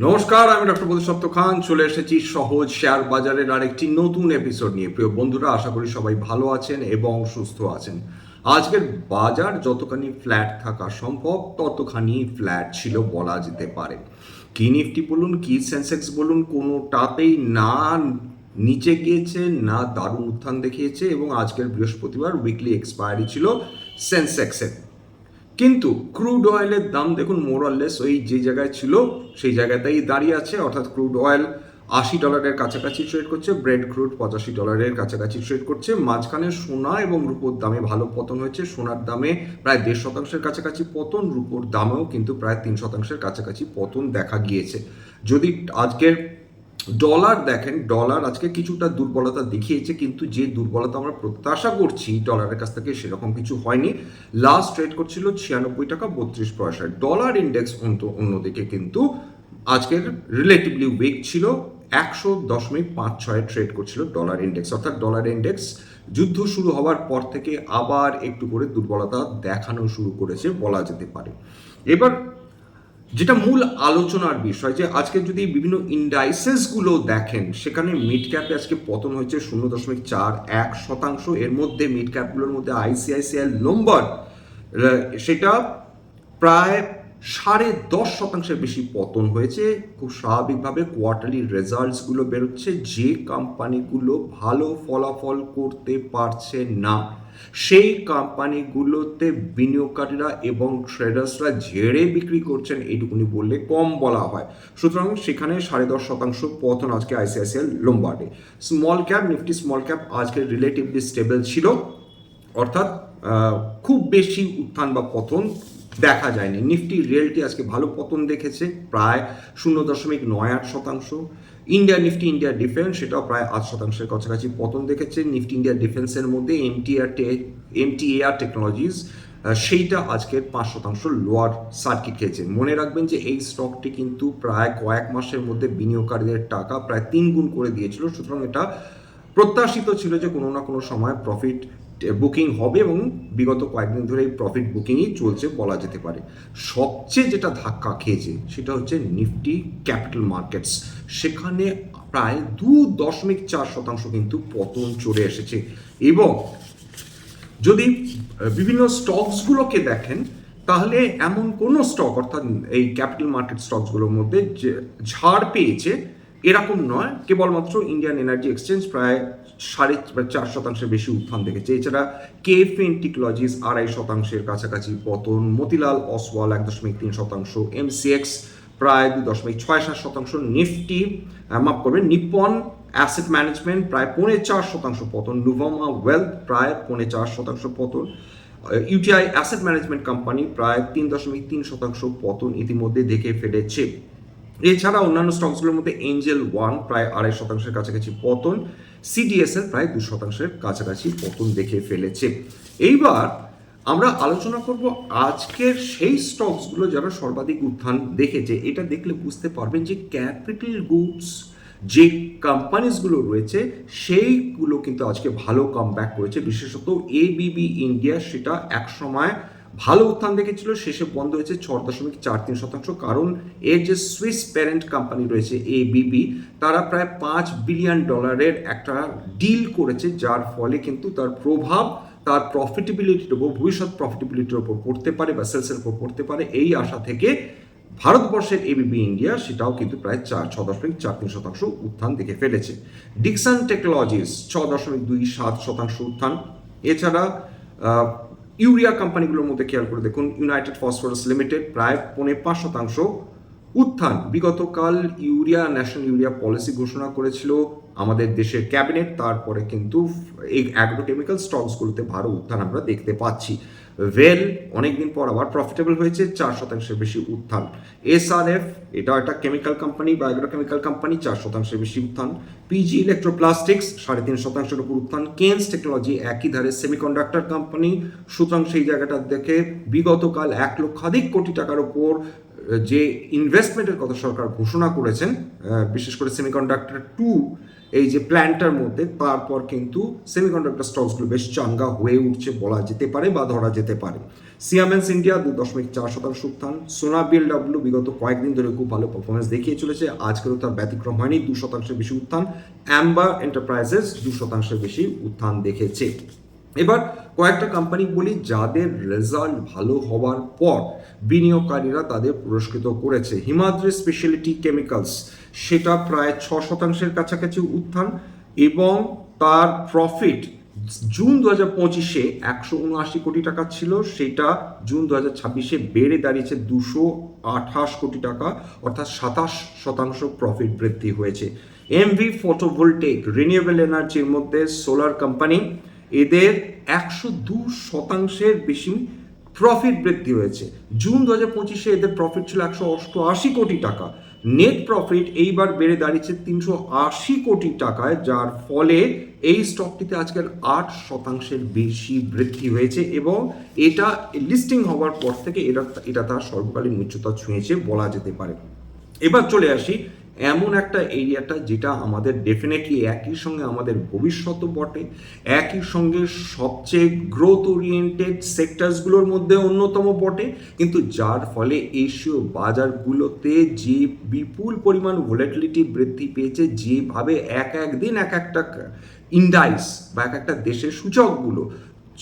নমস্কার, আমি ডক্টর প্রদীপ খান চলে এসেছি সহজ শেয়ার বাজারের আরেকটি নতুন এপিসোড নিয়ে। প্রিয় বন্ধুরা, আশা করি সবাই ভালো আছেন এবং সুস্থ আছেন। আজকের বাজার যতখানি ফ্ল্যাট থাকা সম্ভব ততখানি ফ্ল্যাট ছিল বলা যেতে পারে। কি নিফটি বলুন, কি সেন্সেক্স বলুন, কোনোটাতেই না নিচে গিয়েছে না দারুণ উত্থান দেখিয়েছে। এবং আজকের বৃহস্পতিবার উইকলি এক্সপায়ারি ছিল সেন্সেক্সের। কিন্তু ক্রুড অয়েলের দাম দেখুন মোরলেস ওই যে জায়গায় ছিল সেই জায়গাতেই দাঁড়িয়ে আছে, অর্থাৎ ক্রুড অয়েল $80 কাছাকাছি ট্রেড করছে, ব্রেড ক্রুড $85 কাছাকাছি ট্রেড করছে। মাঝখানে সোনা এবং রূপোর দামে ভালো পতন হয়েছে। সোনার দামে প্রায় 1.5% কাছাকাছি পতন, রূপোর দামেও কিন্তু প্রায় 3% কাছাকাছি পতন দেখা গিয়েছে। যদি আজকের ডলার দেখেন, ডলার আজকে কিছুটা দুর্বলতা দেখিয়েছে, কিন্তু যে দুর্বলতা আমরা প্রত্যাশা করছি ডলারের কাছ থেকে সেরকম কিছু হয়নি। লাস্ট ট্রেড করছিল $96.32। ডলার ইন্ডেক্স অন্যদিকে কিন্তু আজকের রিলেটিভলি উইক ছিল, 100.56 ট্রেড করছিল ডলার ইন্ডেক্স। অর্থাৎ ডলার ইন্ডেক্স যুদ্ধ শুরু হওয়ার পর থেকে আবার একটু করে দুর্বলতা দেখানো শুরু করেছে বলা যেতে পারে। এবার যেটা মূল আলোচনার বিষয়, যে আজকে যদি বিভিন্ন ইন্ডাইসেসগুলো দেখেন সেখানে মিড ক্যাপে আজকে পতন হয়েছে 0.41%। এর মধ্যে মিড ক্যাপগুলোর মধ্যে আইসিআইসিআই লোম্বার্ড সেটা প্রায় 10.5% বেশি পতন হয়েছে। খুব স্বাভাবিকভাবে কোয়ার্টারলি রেজাল্টসগুলো বেরোচ্ছে, যে কোম্পানিগুলো ভালো ফলাফল করতে পারছে না সেই কোম্পানিগুলোতে বিনিয়োগকারীরা এবং ট্রেডার্সরা ঝেড়ে বিক্রি করছেন, এইটুকুনি বললে কম বলা হয়। সুতরাং সেখানে 10.5% পতন আজকে আইসিআইসিআই লোম্বার্ডে। Small cap, Nifty small cap আজকে রিলেটিভলি স্টেবল ছিল, অর্থাৎ খুব বেশি উত্থান বা পতন দেখা যায়নি। নিফটি রিয়েলটি আজকে ভালো পতন দেখেছে, প্রায় 0.98%। ইন্ডিয়া নিফটি ইন্ডিয়া ডিফেন্স সেটাও প্রায় 8%-এর কাছাকাছি পতন দেখেছে। নিফটি ইন্ডিয়া ডিফেন্সের মধ্যে এমটিএআর টেকনোলজিস সেইটা আজকে 5% লোয়ার সার্কিট খেয়েছে। মনে রাখবেন যে এই স্টকটি কিন্তু প্রায় কয়েক মাসের মধ্যে বিনিয়োগকারীদের টাকা প্রায় 3 গুণ করে দিয়েছিল। সুতরাং এটা প্রত্যাশিত ছিল যে কোনো না কোনো সময় প্রফিট বুকিং হবে এবং বিগত কয়েকদিন ধরে এই প্রফিট বুকিংই চলছে বলা যেতে পারে। সবচেয়ে যেটা ধাক্কা খেয়েছে সেটা হচ্ছে নিফটি ক্যাপিটাল মার্কেটস, সেখানে প্রায় 2.4% কিন্তু পতন চলে এসেছে। এবং যদি বিভিন্ন স্টকসগুলোকে দেখেন তাহলে এমন কোনো স্টক, অর্থাৎ এই ক্যাপিটাল মার্কেট স্টকসগুলোর মধ্যে যে ঝাড় পেয়েছে এরকম নয়। কেবলমাত্র ইন্ডিয়ান এনার্জি এক্সচেঞ্জ প্রায় 4.5% বেশি উত্থান দেখেছে। এছাড়া কেএফএন টেকনোলজিস 2.5%-এর কাছাকাছি পতন, মতিলাল অসওয়াল 1.3%, এমসিএক্স প্রায় 2.67%, নিফটি মাফ করবেন নিপ্পন অ্যাসেট ম্যানেজমেন্ট প্রায় 4.25% পতন, নুভামা ওয়েলথ প্রায় 4.5% পতন, ইউটিআই অ্যাসেট ম্যানেজমেন্ট কোম্পানি প্রায় 3.3% পতন ইতিমধ্যে দেখে ফেলেছে। এছাড়া অন্যান্য স্টকসগুলোর মধ্যে এঞ্জেল ওয়ান প্রায় 2.5%-এর কাছাকাছি পতন, সিডিএসএল প্রায় 2%-এর কাছাকাছি পতন দেখে ফেলেছে। এইবার আমরা আলোচনা করব আজকের সেই স্টকসগুলো যারা সর্বাধিক উত্থান দেখেছে। এটা দেখলে বুঝতে পারবেন যে ক্যাপিটাল গুডস যে কোম্পানিজগুলো রয়েছে সেইগুলো কিন্তু আজকে ভালো কামব্যাক করেছে। বিশেষত এবিবি ইন্ডিয়া, সেটা একসময় ভালো উত্থান দেখেছিল, শেষে বন্ধ হয়েছে 6.43%। কারণ এর যে সুইস প্যারেন্ট কোম্পানি রয়েছে এবিবি, তারা প্রায় $5 বিলিয়ন একটা ডিল করেছে, যার ফলে কিন্তু তার প্রভাব তার প্রফিটেবিলিটির উপর, ভবিষ্যৎ প্রফিটেবিলিটির উপর পড়তে পারে বা সেলসের উপর পড়তে পারে। এই আশা থেকে ভারতবর্ষের এবিবি ইন্ডিয়া সেটাও কিন্তু প্রায় 6.43% উত্থান দেখে ফেলেছে। ডিকসন টেকনোলজিস 6.27% উত্থান। এছাড়া ইউরিয়া কোম্পানিগুলোর মধ্যে খেয়াল করে দেখুন, ইউনাইটেড ফসফরাস লিমিটেড প্রায় 5.5% উত্থান। বিগতকাল ইউরিয়া ন্যাশনাল ইউরিয়া পলিসি ঘোষণা করেছিল আমাদের দেশের ক্যাবিনেট, তারপরে কিন্তু এই অ্যাগ্রোকেমিক্যাল স্টকসগুলোতে ভালো উত্থান আমরা দেখতে পাচ্ছি। ভেল অনেকদিন পর আবার প্রফিটেবল হয়েছে, 4%-এর বেশি উত্থান। এসআরএফ এটা একটা কেমিক্যাল কোম্পানি বা অ্যাগ্রোকেমিক্যাল কোম্পানি, 4%-এর বেশি উত্থান। পিজি ইলেকট্রোপ্লাস্টিক্স 3.5%-এর উপর উত্থান। কেন্স টেকনোলজি একই ধারে সেমিকন্ডাক্টর কোম্পানি, সুতরাং সেই জায়গাটা দেখে বিগতকাল 1,00,000 কোটি টাকার উপর যে ইনভেস্টমেন্টের কথা সরকার ঘোষণা করেছেন, বিশেষ করে সেমিকন্ডাক্টর 2 এই যে প্ল্যান্টটার মধ্যে, তারপর কিন্তু সেমিকন্ডাক্টর স্টকসগুলো বেশ চাঙ্গা হয়ে উঠছে বলা যেতে পারে বা ধরা যেতে পারে। সিমেন্স ইন্ডিয়া 2.4% উত্থান। সোনা বিএলডব্লিউ বিগত কয়েকদিন ধরে খুব ভালো পারফরমেন্স দেখিয়ে চলেছে, আজকেরও তার ব্যতিক্রম হয়নি, 2% বেশি উত্থান। অ্যাম্বার এন্টারপ্রাইজেস 2% বেশি উত্থান দেখেছে। এবার কয়েকটা কোম্পানি বলি যাদের রেজাল্ট ভালো হওয়ার পর বিনিয়োগকারীরা তাদের পুরস্কৃত করেছে। হিমাদ্রি স্পেশালিটি কেমিক্যালস, সেটা প্রায় 6%-এর কাছাকাছি উত্থান এবং তার প্রফিট জুন 2025-এ 179 কোটি টাকা ছিল, সেটা জুন 2026-এ বেড়ে দাঁড়িয়েছে 228 কোটি টাকা, অর্থাৎ 27% প্রফিট বৃদ্ধি হয়েছে। এমভি ফটোভোল্টেক, রিনিউয়েবল এনার্জির মধ্যে সোলার কোম্পানি, এদের 102%-এর বেশি প্রফিট বৃদ্ধি হয়েছে। জুন 2025-এ এদের প্রফিট ছিল 188 কোটি টাকা, নেট প্রফিট এইবার বেড়ে দাঁড়িয়েছে 380 কোটি টাকায়, যার ফলে এই স্টকটিতে আজকের 8%-এর বেশি বৃদ্ধি হয়েছে এবং এটা লিস্টিং হওয়ার পর থেকে এটা তার সর্বকালীন উচ্চতা ছুঁয়েছে বলা যেতে পারে। এবার চলে আসি এমন একটা এরিয়াটা যেটা আমাদের ডেফিনেটলি একই সঙ্গে আমাদের ভবিষ্যৎ বটে, একই সঙ্গে সবচেয়ে গ্রোথ ওরিয়েন্টেড সেক্টরসগুলোর মধ্যে অন্যতম বটে, কিন্তু যার ফলে এশীয় বাজারগুলোতে যে বিপুল পরিমাণ ভোলাটিলিটি বৃদ্ধি পেয়েছে, যেভাবে এক একদিন এক একটা ইন্ডাইস বা এক একটা দেশের সূচকগুলো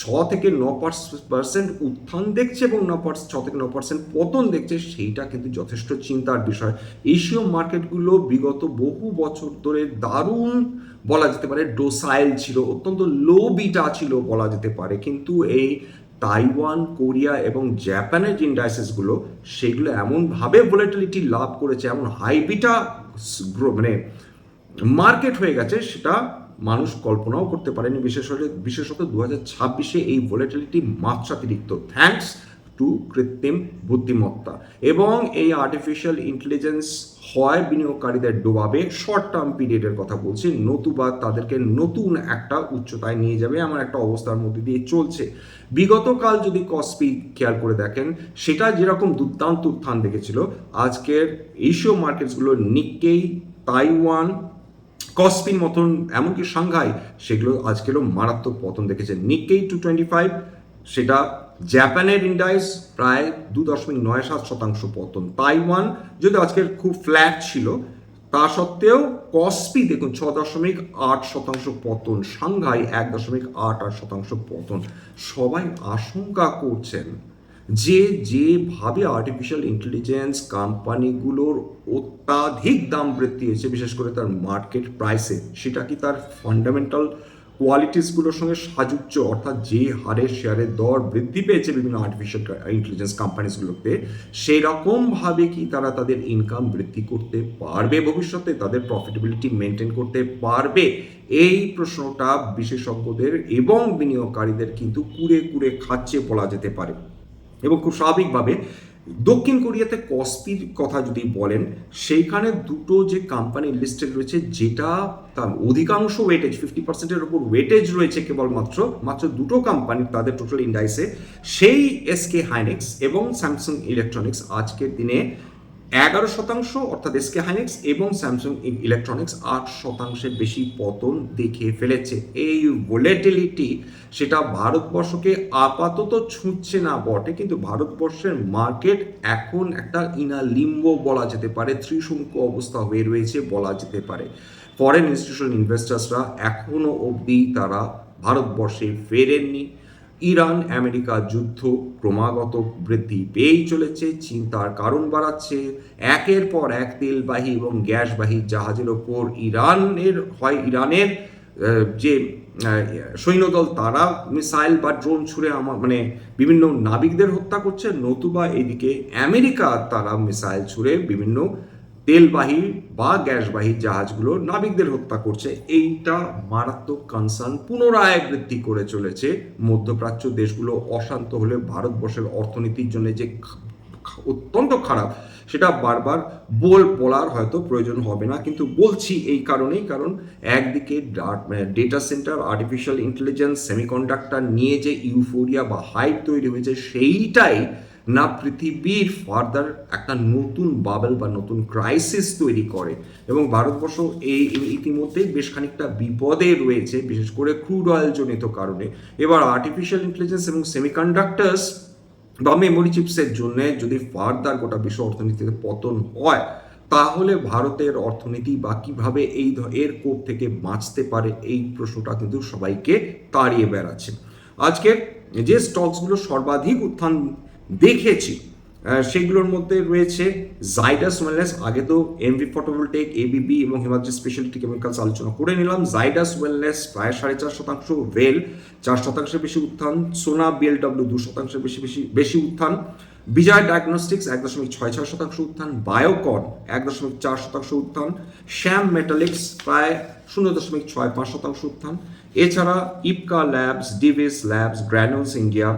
6-9% উত্থান দেখছে এবং 6-9% পতন দেখছে, সেইটা কিন্তু যথেষ্ট চিন্তার বিষয়। এশীয় মার্কেটগুলো বিগত বহু বছর ধরে দারুণ বলা যেতে পারে ডোসাইল ছিল, অত্যন্ত লো বিটা ছিল বলা যেতে পারে, কিন্তু এই তাইওয়ান, কোরিয়া এবং জাপানের যে ইন্ডাইসেসগুলো, সেগুলো এমনভাবে ভোলাটিলিটি লাভ করেছে, এমন হাই বিটা মানে মার্কেট হয়ে গেছে, সেটা মানুষ কল্পনাও করতে পারেনি। বিশেষত 2026-এ এই ভোলাটিলিটি মাত্রাতিরিক্ত, থ্যাঙ্কস টু কৃত্রিম বুদ্ধিমত্তা এবং এই আর্টিফিশিয়াল ইন্টেলিজেন্স হয় বিনিয়োগকারীদের ডোবাবে, শর্ট টার্ম পিরিয়ডের কথা বলছি, নতুবা তাদেরকে নতুন একটা উচ্চতায় নিয়ে যাবে এমন একটা অবস্থার মধ্যে দিয়ে চলছে। বিগতকাল যদি কসপি খেয়াল করে দেখেন, সেটা যেরকম দুর্দান্ত উত্থান দেখেছিল, আজকের এশীয় মার্কেটসগুলো নিক্কেই, তাইওয়ান, কসপির মতন, এমনকি সাংঘাই, সেগুলো আজকেরও মারাত্মক পতন দেখেছে। নিক্কেই 225, সেটা জাপানের ইন্ডাইস প্রায় 2.97% পতন। তাইওয়ান যদি আজকের খুব ফ্ল্যাট ছিল, তা সত্ত্বেও কসপি দেখুন 6.8% পতন, সাংঘাই 1.88% পতন। সবাই আশঙ্কা করছেন যে যেভাবে আর্টিফিশিয়াল ইন্টেলিজেন্স কোম্পানিগুলোর অত্যাধিক দাম বৃদ্ধি হয়েছে, বিশেষ করে তার মার্কেট প্রাইসে, সেটা কি তার ফান্ডামেন্টাল কোয়ালিটিসগুলোর সঙ্গে সাযুজ্য, অর্থাৎ যে হারে শেয়ারের দর বৃদ্ধি পেয়েছে বিভিন্ন আর্টিফিশিয়াল ইন্টেলিজেন্স কোম্পানিসগুলোতে, সেই রকমভাবে কি তারা তাদের ইনকাম বৃদ্ধি করতে পারবে ভবিষ্যতে, তাদের প্রফিটেবিলিটি মেনটেন করতে পারবে? এই প্রশ্নটা বিশেষজ্ঞদের এবং বিনিয়োগকারীদের কিন্তু কুরে কুরে খাচ্ছে বলা যেতে পারে। এবং খুব স্বাভাবিকভাবে দক্ষিণ কোরিয়াতে কসপির কথা যদি বলেন, সেইখানে দুটো যে কোম্পানি লিস্টেড রয়েছে, যেটা তার অধিকাংশ ওয়েটেজ 50%-এর উপর ওয়েটেজ রয়েছে মাত্র দুটো কোম্পানি তাদের টোটাল ইন্ডাইসে, সেই এসকে হাইনেক্স এবং স্যামসাং ইলেকট্রনিক্স আজকের দিনে 11%, অর্থাৎ এসকে হাইনেক্স এবং স্যামসাং ইলেকট্রনিক্স 8%-এর বেশি পতন দেখে ফেলেছে। এই ভোলাটিলিটি সেটা ভারতবর্ষকে আপাতত ছুঁচ্ছে না বটে, কিন্তু ভারতবর্ষের মার্কেট এখন একটা লিম্বো বলা যেতে পারে, ত্রিশঙ্কু অবস্থা হয়ে রয়েছে বলা যেতে পারে। ফরেন ইনস্টিটিউশনাল ইনভেস্টার্সরা এখনো অবধি তারা ভারতবর্ষে ফেরেননি। ইরান আমেরিকা যুদ্ধ ক্রমাগত বৃদ্ধি পেয়েই চলেছে, চিন্তার কারণ বাড়াচ্ছে। একের পর এক তেলবাহী এবং গ্যাসবাহী জাহাজের ওপর ইরানের যে সৈন্যদল, তারা মিসাইল বা ড্রোন ছুড়ে বিভিন্ন নাবিকদের হত্যা করছে, নতুবা এদিকে আমেরিকা তারা মিসাইল ছুড়ে বিভিন্ন তেলবাহী বা গ্যাসবাহী জাহাজগুলো নাবিকদের হত্যা করছে। এইটা মারাত্মক কনসার্ন পুনরায় বৃদ্ধি করে চলেছে। মধ্যপ্রাচ্য দেশগুলো অশান্ত হলে ভারতবর্ষের অর্থনীতির জন্য যে অত্যন্ত খারাপ, সেটা বারবার বলার হয়তো প্রয়োজন হবে না, কিন্তু বলছি এই কারণেই, কারণ একদিকে data centre, artificial intelligence, semiconductor নিয়ে যে ইউফোরিয়া বা হাইপ তৈরি হয়েছে, সেইটাই না পৃথিবীর ফার্দার একটা নতুন বাবেল বা নতুন ক্রাইসিস তৈরি করে। এবং ভারতবর্ষ এই ইতিমধ্যেই বেশ খানিকটা বিপদে রয়েছে, বিশেষ করে ক্রুড অয়েল জনিত কারণে। এবার আর্টিফিশিয়াল ইন্টেলিজেন্স এবং সেমিকন্ডাক্টার্স বা মেমোরি চিপসের জন্য যদি ফার্দার গোটা বিশ্ব অর্থনীতিতে পতন হয়, তাহলে ভারতের অর্থনীতি বা কিভাবে এর কোপ থেকে বাঁচতে পারে, এই প্রশ্নটা কিন্তু সবাইকে তাড়িয়ে বেড়াচ্ছে। আজকে যে স্টকসগুলো সর্বাধিক উত্থান দেখেছি সেগুলোর মধ্যে রয়েছে জাইডাস ওয়েলনেস। আগে তো এমভি ফটোভোল্টেক, এবিবি এবং হিমাদ্রি স্পেশালিটি কেমিক্যালস আলোচনা করে নিলাম। জাইডাস ওয়েলনেস প্রায় 4.5%, ভেল 4% বেশি উত্থান, সোনা বিএলডব্লিউ 2% বেশি উত্থান, বিজয় ডায়াগনস্টিক্স 1.66% উত্থান, বায়োকন 1.4% উত্থান, শ্যাম মেটালিক্স প্রায় 0.65% উত্থান। এছাড়া Ipca labs, Divi's labs, গ্র্যানুলস India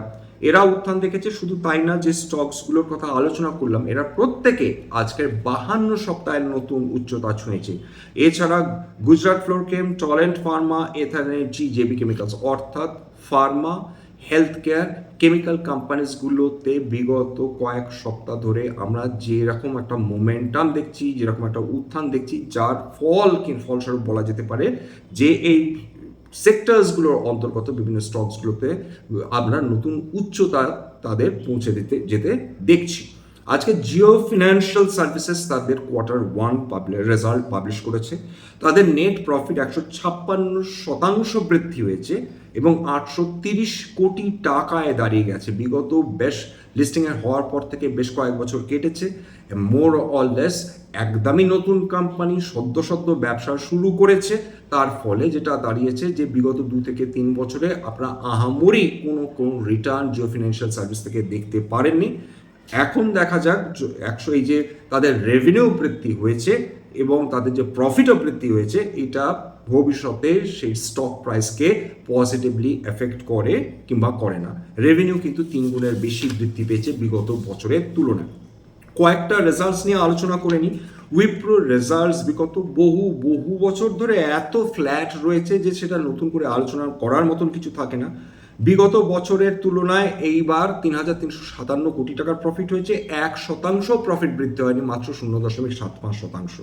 এরা উত্থান দেখেছে। শুধু তাই না, যে স্টকসগুলোর কথা আলোচনা করলাম এরা প্রত্যেকে আজকের 52 সপ্তাহের নতুন উচ্চতা ছুঁয়েছে। এছাড়া Gujarat Fluorochem, Torrent Pharma, Ather Energy, JB Chemicals অর্থাৎ ফার্মা, হেলথ কেয়ার, কেমিক্যাল কোম্পানিজগুলোতে বিগত কয়েক সপ্তাহ ধরে আমরা যেরকম একটা মোমেন্টাম দেখছি, যেরকম একটা উত্থান দেখছি, যার ফলস্বরূপ বলা যেতে পারে যে এই সেক্টরসগুলোর অন্তর্গত বিভিন্ন স্টকসগুলোতে আমরা নতুন উচ্চতা তাদের পৌঁছে যেতে দেখছি। আজকে জিও ফিনান্সিয়াল সার্ভিসেস তাদের Q1 রেজাল্ট পাবলিশ করেছে। তাদের নেট প্রফিট 156% বৃদ্ধি হয়েছে এবং 830 কোটি টাকায় দাঁড়িয়ে গেছে। বিগত বেশ লিস্টিংয়ের হওয়ার পর থেকে বেশ কয়েক বছর কেটেছে। মোর অর লেস একদমই নতুন কোম্পানি, সদ্য ব্যবসা শুরু করেছে। তার ফলে যেটা দাঁড়িয়েছে যে বিগত 2 থেকে 3 বছরে আপনারা আহামরি কোনো রিটার্ন জিও ফিনান্সিয়াল সার্ভিস থেকে দেখতে পারেননি। এখন দেখা যাক এই যে তাদের রেভিনিউ বৃদ্ধি হয়েছে এবং তাদের যে প্রফিটও বৃদ্ধি হয়েছে, এটা ভবিষ্যতে সেই স্টক প্রাইসকে পজিটিভলি এফেক্ট করে কিংবা করে না। রেভিনিউ কিন্তু 3 গুণের বেশি বৃদ্ধি পেয়েছে বিগত বছরের তুলনায়। কয়েকটা রেজাল্টস নিয়ে আলোচনা করে নিই। উইপ্রো রেজাল্টস বিগত বহু বছর ধরে এত ফ্ল্যাট রয়েছে যে সেটা নতুন করে আলোচনা করার মতন কিছু থাকে না। বিগত বছরের তুলনায় এইবার 3,357 কোটি টাকার প্রফিট হয়েছে। 1% প্রফিট বৃদ্ধি হয়নি, মাত্র 0.75%।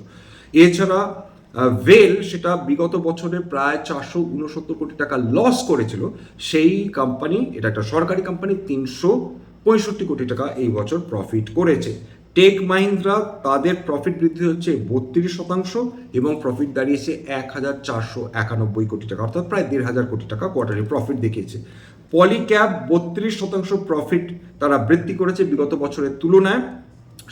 এছাড়া ভেল সেটা বিগত বছরে প্রায় 469 কোটি টাকা লস করেছিল। সেই কোম্পানি, এটা একটা সরকারি কোম্পানি, 365 কোটি টাকা এই বছর প্রফিট করেছে। টেক মাহিন্দ্রা তাদের প্রফিট বৃদ্ধি হচ্ছে 32% এবং প্রফিট দাঁড়িয়েছে 1,491 কোটি টাকা, অর্থাৎ প্রায় 1,500 কোটি টাকা কোয়ার্টারলি প্রফিট দেখিয়েছে। পলিক্যাব 32% প্রফিট তারা বৃদ্ধি করেছে বিগত বছরের তুলনায়,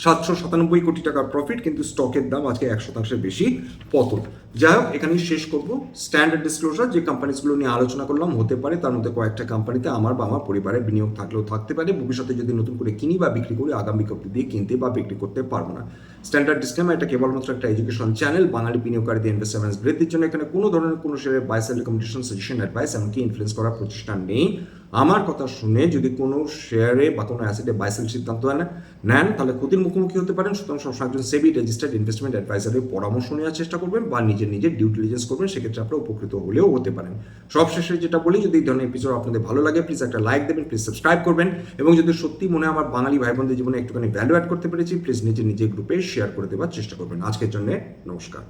797 কোটি টাকার প্রফিট, কিন্তু স্টকের দাম আজকে 1% বেশি পতন। যাই হোক, এখানেই শেষ করব। স্ট্যান্ডার্ড ডিসক্লোজার, যে কোম্পানিজগুলো নিয়ে আলোচনা করলাম হতে পারে তার মধ্যে কয়েকটা কোম্পানিতে আমার বা আমার পরিবারের বিনিয়োগ থাকলেও থাকতে পারে। ভবিষ্যতে যদি নতুন করে কিনি বা বিক্রি করি, আগামী বিজ্ঞপ্তি দিয়ে কিনতে বা বিক্রি করতে পারবো না। স্ট্যান্ডার্ড ডিসক্লেমার, এটা কেবলমাত্র একটা এডুকেশন চ্যানেল। বাঙালি বিনিয়োগকারীদের ইনভেস্টমেন্ট বৃদ্ধির জন্য এখানে কোনো ধরনের কোনো শেয়ারের buy sell recommendation, suggestion, advice এমনকি ইনফ্লুয়েন্স করার প্রতিষ্ঠান নেই। আমার কথা শুনে যদি কোনো শেয়ারে বা কোনো অ্যাসেটে বাই সেল সিদ্ধান্ত নেন তাহলে ক্ষতির মুখোমুখি হতে পারেন। সুতরাং সবসময় একজন সেবি রেজিস্টার্ড ইনভেস্টমেন্ট অ্যাডভাইজারের পরামর্শ নেওয়ার চেষ্টা করবেন বা নিজের ডিউ ডিলিজেন্স করবেন, সেক্ষেত্রে আপনারা উপকৃত হলেও হতে পারেন। সবশেষে যেটা বলি, যদি এই ধরনের এপিসোড আপনাদের ভালো লাগে প্লিজ একটা লাইক দেবেন, প্লিজ সাবস্ক্রাইব করবেন এবং যদি সত্যি মনে হয় আমার বাঙালি ভাই বোনদের জীবনে একটুখানি ভ্যালু অ্যাড করতে পেরেছি, প্লিজ নিজের গ্রুপে শেয়ার করে দেওয়ার চেষ্টা করবেন। আজকের জন্য নমস্কার।